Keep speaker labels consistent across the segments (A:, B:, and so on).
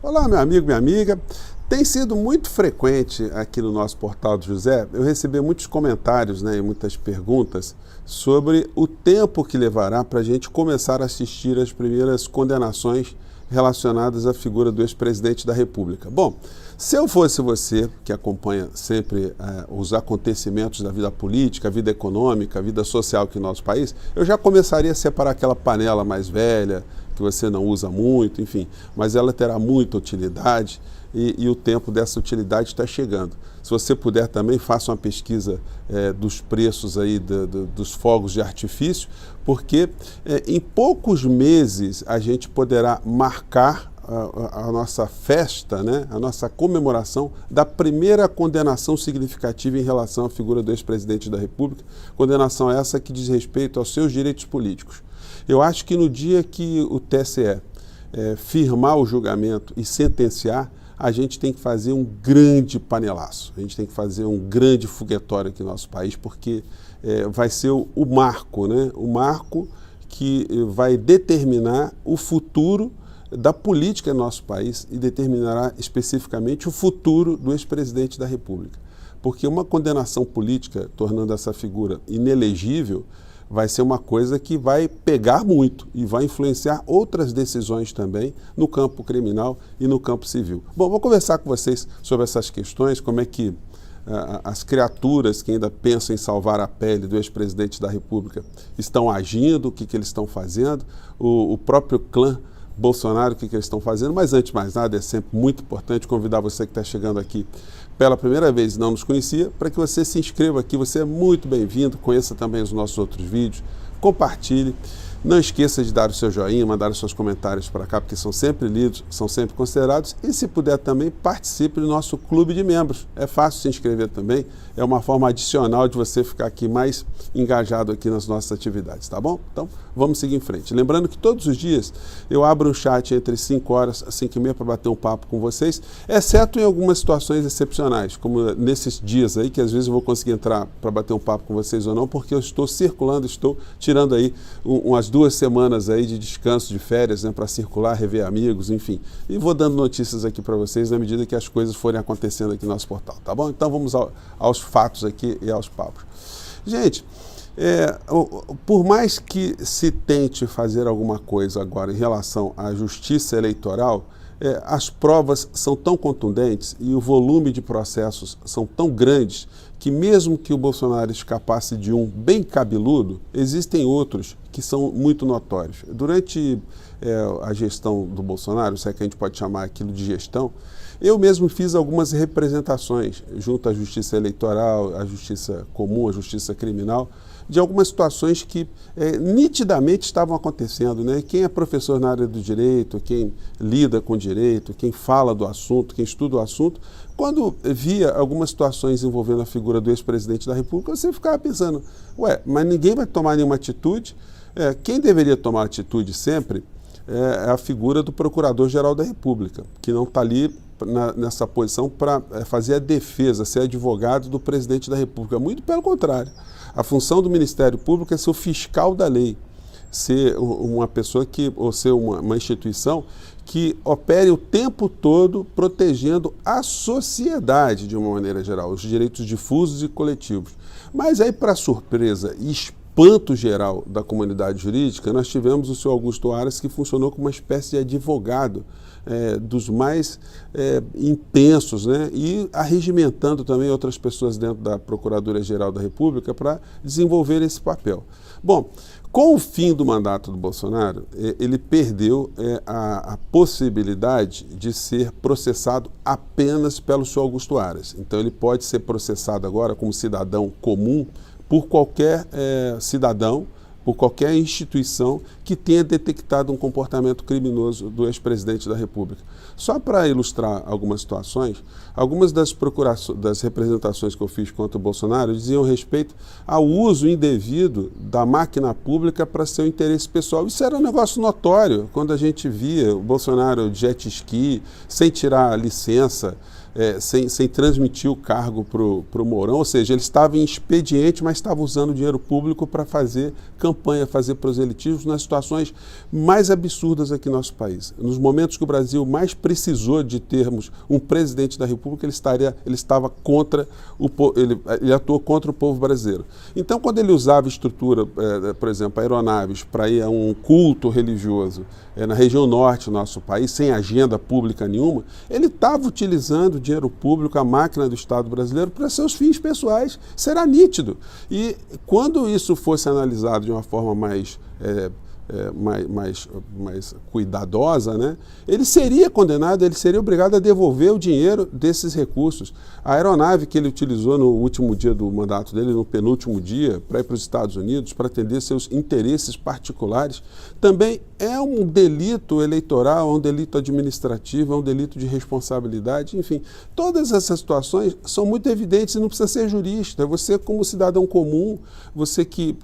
A: Olá, meu amigo, minha amiga. Tem sido muito frequente aqui no nosso portal do José eu receber muitos comentários, e muitas perguntas sobre o tempo que levará para a gente começar a assistir às primeiras condenações relacionadas à figura do ex-presidente da República. Bom, se eu fosse você, que acompanha sempre os acontecimentos da vida política, a vida econômica, a vida social aqui no nosso país, eu já começaria a separar aquela panela mais velha, que você não usa muito, enfim, mas ela terá muita utilidade e o tempo dessa utilidade está chegando. Se você puder também, faça uma pesquisa dos preços aí dos fogos de artifício, porque em poucos meses a gente poderá marcar a nossa festa, a nossa comemoração da primeira condenação significativa em relação à figura do ex-presidente da República, condenação essa que diz respeito aos seus direitos políticos. Eu acho que no dia que o TSE firmar o julgamento e sentenciar, a gente tem que fazer um grande panelaço, a gente tem que fazer um grande foguetório aqui no nosso país, porque vai ser o marco, o marco que vai determinar o futuro da política no nosso país e determinará especificamente o futuro do ex-presidente da República. Porque uma condenação política, tornando essa figura inelegível, vai ser uma coisa que vai pegar muito e vai influenciar outras decisões também no campo criminal e no campo civil. Bom, vou conversar com vocês sobre essas questões, como é que as criaturas que ainda pensam em salvar a pele do ex-presidente da República estão agindo, o que eles estão fazendo, o próprio clã Bolsonaro, o que eles estão fazendo, mas antes de mais nada é sempre muito importante convidar você que está chegando aqui pela primeira vez e não nos conhecia, para que você se inscreva aqui, você é muito bem-vindo, conheça também os nossos outros vídeos, compartilhe, não esqueça de dar o seu joinha, mandar os seus comentários para cá, porque são sempre lidos, são sempre considerados, e se puder também, participe do nosso clube de membros, é fácil se inscrever também, é uma forma adicional de você ficar aqui mais engajado aqui nas nossas atividades, tá bom? Então, vamos seguir em frente. Lembrando que todos os dias eu abro um chat entre 5 horas e 5 e meia para bater um papo com vocês, exceto em algumas situações excepcionais, como nesses dias aí, que às vezes eu vou conseguir entrar para bater um papo com vocês ou não, porque eu estou circulando, estou tirando aí umas 2 semanas aí de descanso, de férias, para circular, rever amigos, enfim. E vou dando notícias aqui para vocês na medida que as coisas forem acontecendo aqui no nosso portal, tá bom? Então vamos aos fatos aqui e aos papos. Gente, por mais que se tente fazer alguma coisa agora em relação à justiça eleitoral, as provas são tão contundentes e o volume de processos são tão grandes que mesmo que o Bolsonaro escapasse de um bem cabeludo, existem outros que são muito notórios. Durante a gestão do Bolsonaro, se é que a gente pode chamar aquilo de gestão, eu mesmo fiz algumas representações junto à Justiça Eleitoral, à Justiça Comum, à Justiça Criminal, de algumas situações que nitidamente estavam acontecendo. Quem é professor na área do direito, quem lida com direito, quem fala do assunto, quem estuda o assunto, quando via algumas situações envolvendo a figura do ex-presidente da República, você ficava pensando, mas ninguém vai tomar nenhuma atitude? Quem deveria tomar atitude sempre é a figura do Procurador-Geral da República, que não está ali nessa posição para fazer a defesa, ser advogado do presidente da República. Muito pelo contrário. A função do Ministério Público é ser o fiscal da lei, ser uma pessoa ou ser uma instituição que opere o tempo todo protegendo a sociedade de uma maneira geral, os direitos difusos e coletivos. Mas aí, para surpresa e espanto geral da comunidade jurídica, nós tivemos o senhor Augusto Aras, que funcionou como uma espécie de advogado dos mais intensos, e arregimentando também outras pessoas dentro da Procuradoria-Geral da República para desenvolver esse papel. Bom, com o fim do mandato do Bolsonaro, ele perdeu a possibilidade de ser processado apenas pelo senhor Augusto Aras. Então ele pode ser processado agora como cidadão comum por qualquer cidadão, por qualquer instituição que tenha detectado um comportamento criminoso do ex-presidente da República. Só para ilustrar algumas situações, algumas das representações que eu fiz contra o Bolsonaro diziam respeito ao uso indevido da máquina pública para seu interesse pessoal. Isso era um negócio notório, quando a gente via o Bolsonaro de jet ski, sem tirar a licença, sem transmitir o cargo para o Mourão, ou seja, ele estava em expediente, mas estava usando o dinheiro público para fazer campanha, fazer proselitismo nas situações mais absurdas aqui no nosso país. Nos momentos que o Brasil mais precisou de termos um presidente da República, ele estava contra ele atuou contra o povo brasileiro. Então, quando ele usava estrutura, por exemplo, aeronaves para ir a um culto religioso na região norte do nosso país, sem agenda pública nenhuma, ele estava utilizando o dinheiro público, a máquina do Estado brasileiro, para seus fins pessoais. Será nítido. E quando isso fosse analisado de uma forma mais cuidadosa, né, ele seria condenado, ele seria obrigado a devolver o dinheiro desses recursos. A aeronave que ele utilizou no último dia do mandato dele, no penúltimo dia, para ir para os Estados Unidos, para atender seus interesses particulares, também é um delito eleitoral, é um delito administrativo, é um delito de responsabilidade, enfim. Todas essas situações são muito evidentes e não precisa ser jurista. Você, como cidadão comum, você que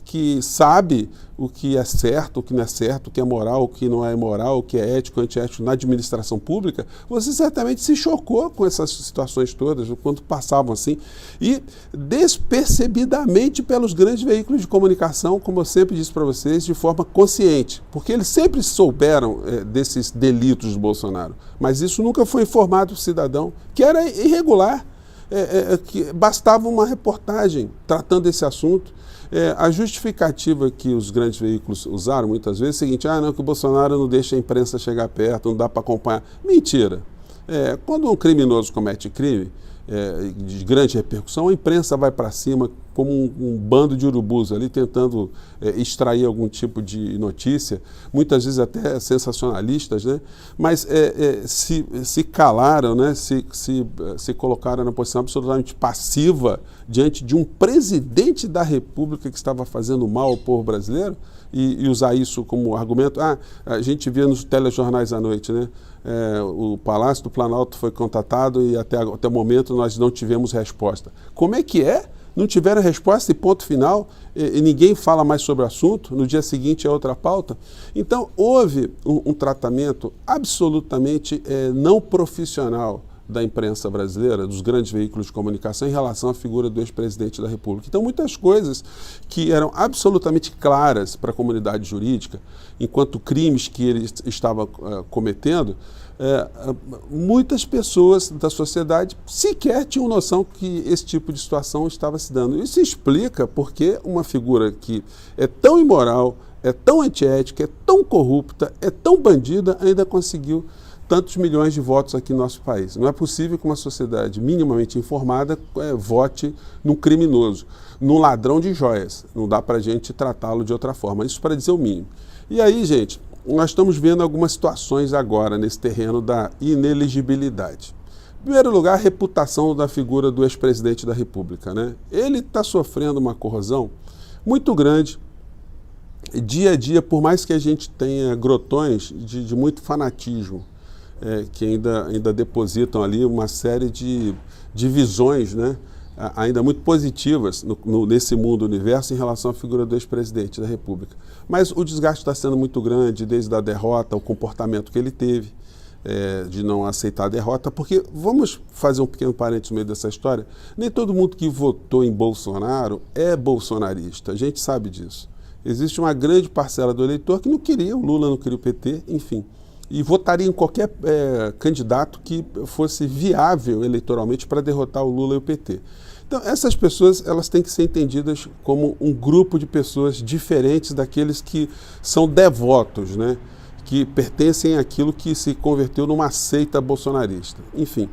A: sabe o que é certo, o que não é certo, o que é moral, o que não é moral, o que é ético, antiético na administração pública, você certamente se chocou com essas situações todas, quando passavam assim, e despercebidamente pelos grandes veículos de comunicação, como eu sempre disse para vocês, de forma consciente, porque eles sempre souberam desses delitos do Bolsonaro, mas isso nunca foi informado ao cidadão, que era irregular, que bastava uma reportagem tratando esse assunto. A justificativa que os grandes veículos usaram muitas vezes é o seguinte: não, que o Bolsonaro não deixa a imprensa chegar perto, não dá para acompanhar. Mentira. Quando um criminoso comete crime de grande repercussão, a imprensa vai para cima como um bando de urubus ali, tentando extrair algum tipo de notícia, muitas vezes até sensacionalistas, né? Mas se calaram, né? se colocaram na posição absolutamente passiva diante de um presidente da República que estava fazendo mal ao povo brasileiro e usar isso como argumento. A gente via nos telejornais à noite, né? O Palácio do Planalto foi contatado e até o momento nós não tivemos resposta. Como é que é? Não tiveram resposta e ponto final, e ninguém fala mais sobre o assunto, no dia seguinte é outra pauta. Então, houve um tratamento absolutamente não profissional da imprensa brasileira, dos grandes veículos de comunicação, em relação à figura do ex-presidente da República. Então, muitas coisas que eram absolutamente claras para a comunidade jurídica, enquanto crimes que ele estava cometendo, muitas pessoas da sociedade sequer tinham noção que esse tipo de situação estava se dando. Isso explica porque uma figura que é tão imoral, é tão antiética, é tão corrupta, é tão bandida, ainda conseguiu tantos milhões de votos aqui no nosso país. Não é possível que uma sociedade minimamente informada vote num criminoso, num ladrão de joias. Não dá para a gente tratá-lo de outra forma. Isso para dizer o mínimo. E aí, gente, nós estamos vendo algumas situações agora nesse terreno da inelegibilidade. Em primeiro lugar, a reputação da figura do ex-presidente da República, né? Ele está sofrendo uma corrosão muito grande, dia a dia, por mais que a gente tenha grotões de muito fanatismo, que ainda depositam ali uma série de visões, né, ainda muito positivas nesse mundo universo em relação à figura do ex-presidente da República. Mas o desgaste está sendo muito grande desde a derrota, o comportamento que ele teve, de não aceitar a derrota, porque, vamos fazer um pequeno parênteses no meio dessa história, nem todo mundo que votou em Bolsonaro é bolsonarista, a gente sabe disso. Existe uma grande parcela do eleitor que não queria o Lula, não queria o PT, enfim, e votaria em qualquer candidato que fosse viável eleitoralmente para derrotar o Lula e o PT. Então, essas pessoas, elas têm que ser entendidas como um grupo de pessoas diferentes daqueles que são devotos, né? Que pertencem àquilo que se converteu numa seita bolsonarista. Enfim,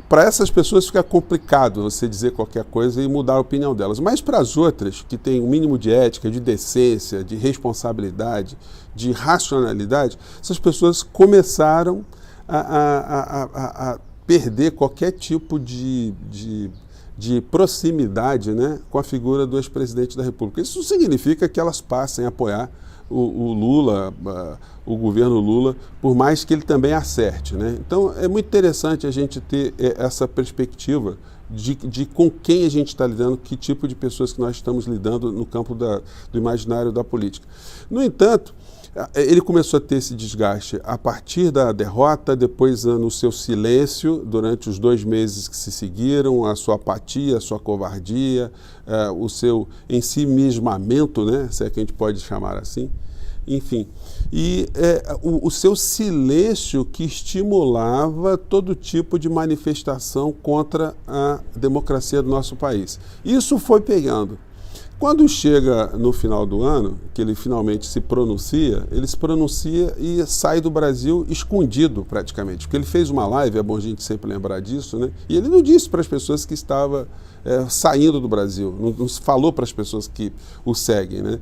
A: para essas pessoas fica complicado você dizer qualquer coisa e mudar a opinião delas. Mas para as outras, que têm um mínimo de ética, de decência, de responsabilidade, de racionalidade, essas pessoas começaram a perder qualquer tipo de proximidade, né, com a figura do ex-presidente da República. Isso não significa que elas passem a apoiar o Lula, o governo Lula, por mais que ele também acerte, né? Então, é muito interessante a gente ter essa perspectiva de com quem a gente está lidando, que tipo de pessoas que nós estamos lidando no campo do imaginário da política. No entanto, Ele começou a ter esse desgaste a partir da derrota, depois no seu silêncio, durante os 2 meses que se seguiram, a sua apatia, a sua covardia, o seu ensimismamento, né, se é que a gente pode chamar assim, enfim. E o seu silêncio que estimulava todo tipo de manifestação contra a democracia do nosso país. Isso foi pegando. Quando chega no final do ano, que ele finalmente se pronuncia, ele se pronuncia e sai do Brasil escondido praticamente, porque ele fez uma live, é bom a gente sempre lembrar disso, né? E ele não disse para as pessoas que estava saindo do Brasil, não falou para as pessoas que o seguem, né?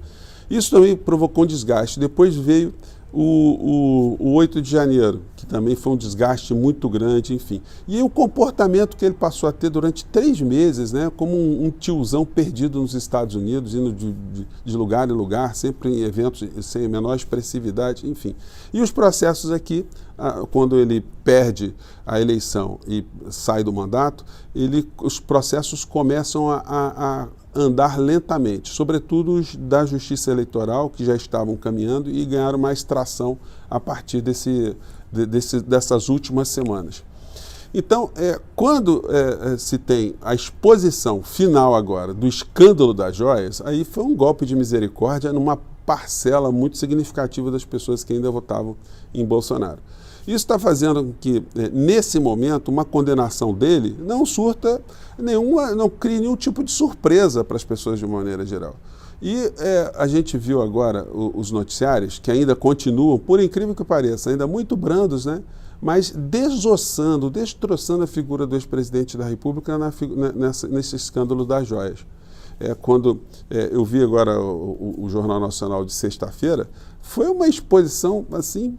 A: Isso também provocou um desgaste. Depois veio o 8 de janeiro, que também foi um desgaste muito grande, enfim. E o comportamento que ele passou a ter durante 3 meses, né, como um tiozão perdido nos Estados Unidos, indo de lugar em lugar, sempre em eventos sem a menor expressividade, enfim. E os processos aqui, quando ele perde a eleição e sai do mandato, os processos começam a andar lentamente, sobretudo os da Justiça Eleitoral, que já estavam caminhando e ganharam mais tração a partir dessas últimas semanas. Então, quando se tem a exposição final agora do escândalo das joias, aí foi um golpe de misericórdia numa parcela muito significativa das pessoas que ainda votavam em Bolsonaro. Isso está fazendo com que, nesse momento, uma condenação dele não crie nenhum tipo de surpresa para as pessoas de maneira geral. E a gente viu agora os noticiários, que ainda continuam, por incrível que pareça, ainda muito brandos, né? Mas destroçando a figura do ex-presidente da República nesse escândalo das joias. Quando eu vi agora o Jornal Nacional de sexta-feira, foi uma exposição assim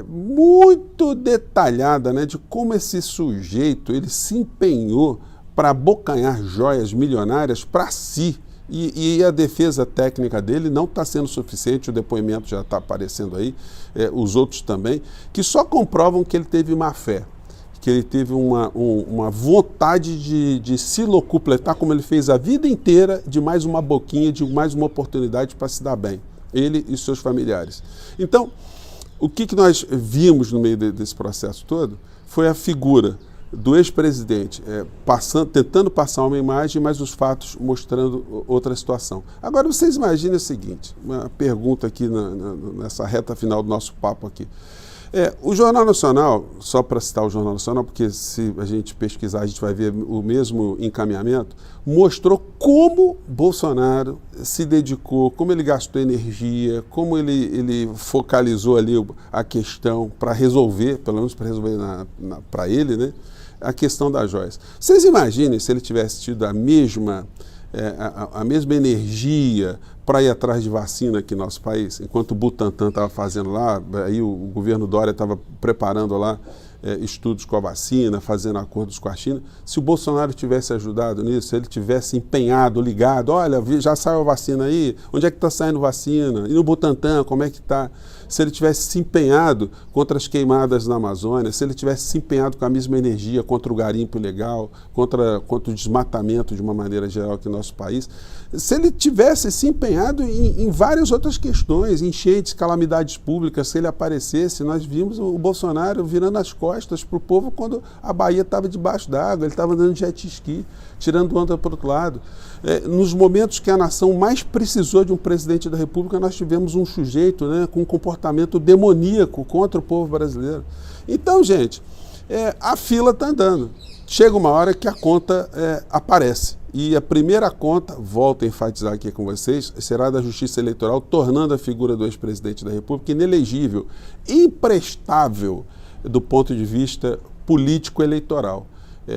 A: muito detalhada, né, de como esse sujeito ele se empenhou para abocanhar joias milionárias para si. E a defesa técnica dele não está sendo suficiente, o depoimento já está aparecendo aí, os outros também, que só comprovam que ele teve má fé, que ele teve uma vontade de se locupletar, como ele fez a vida inteira, de mais uma boquinha, de mais uma oportunidade para se dar bem, ele e seus familiares. Então, o que nós vimos no meio desse processo todo foi a figura do ex-presidente tentando passar uma imagem, mas os fatos mostrando outra situação. Agora, vocês imaginem o seguinte, uma pergunta aqui nessa reta final do nosso papo aqui. O Jornal Nacional, só para citar o Jornal Nacional, porque se a gente pesquisar a gente vai ver o mesmo encaminhamento, mostrou como Bolsonaro se dedicou, como ele gastou energia, como ele focalizou ali a questão para resolver, pelo menos para resolver para ele, né, a questão das joias. Vocês imaginem se ele tivesse tido a mesma energia para ir atrás de vacina aqui no nosso país, enquanto o Butantan estava fazendo lá, aí o governo Dória estava preparando lá estudos com a vacina, fazendo acordos com a China. Se o Bolsonaro tivesse ajudado nisso, se ele tivesse empenhado, ligado, olha, já saiu a vacina aí, onde é que está saindo vacina? E no Butantan, como é que está? Se ele tivesse se empenhado contra as queimadas na Amazônia, se ele tivesse se empenhado com a mesma energia contra o garimpo ilegal, contra o desmatamento de uma maneira geral aqui no nosso país, se ele tivesse se empenhado em várias outras questões, enchentes, calamidades públicas, se ele aparecesse, nós vimos o Bolsonaro virando as costas para o povo quando a Bahia estava debaixo d'água, ele estava andando de jet ski, tirando onda para o outro lado. Nos momentos que a nação mais precisou de um presidente da República, nós tivemos um sujeito, né, com um comportamento demoníaco contra o povo brasileiro. Então, gente, a fila está andando. Chega uma hora que a conta aparece. E a primeira conta, volto a enfatizar aqui com vocês, será da Justiça Eleitoral, tornando a figura do ex-presidente da República inelegível, imprestável do ponto de vista político-eleitoral.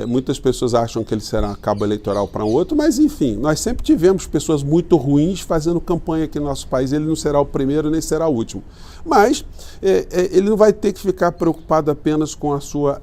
A: Muitas pessoas acham que ele será um cabo eleitoral para um outro, mas enfim, nós sempre tivemos pessoas muito ruins fazendo campanha aqui no nosso país, ele não será o primeiro nem será o último. Mas ele não vai ter que ficar preocupado apenas com a sua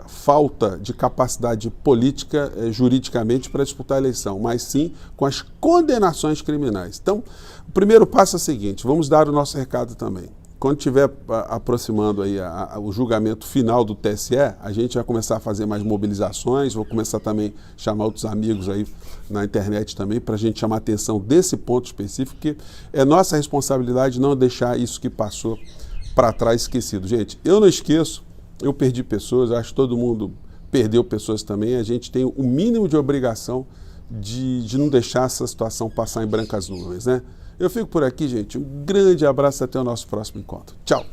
A: falta de capacidade política, juridicamente, para disputar a eleição, mas sim com as condenações criminais. Então, o primeiro passo é o seguinte, vamos dar o nosso recado também. quando estiver aproximando aí o julgamento final do TSE, a gente vai começar a fazer mais mobilizações, vou começar também a chamar outros amigos aí na internet também, para a gente chamar a atenção desse ponto específico, que é nossa responsabilidade não deixar isso que passou para trás esquecido. Gente, eu não esqueço, eu perdi pessoas, acho que todo mundo perdeu pessoas também, a gente tem o mínimo de obrigação de não deixar essa situação passar em brancas nuvens, né? Eu fico por aqui, gente. Um grande abraço, até o nosso próximo encontro. Tchau!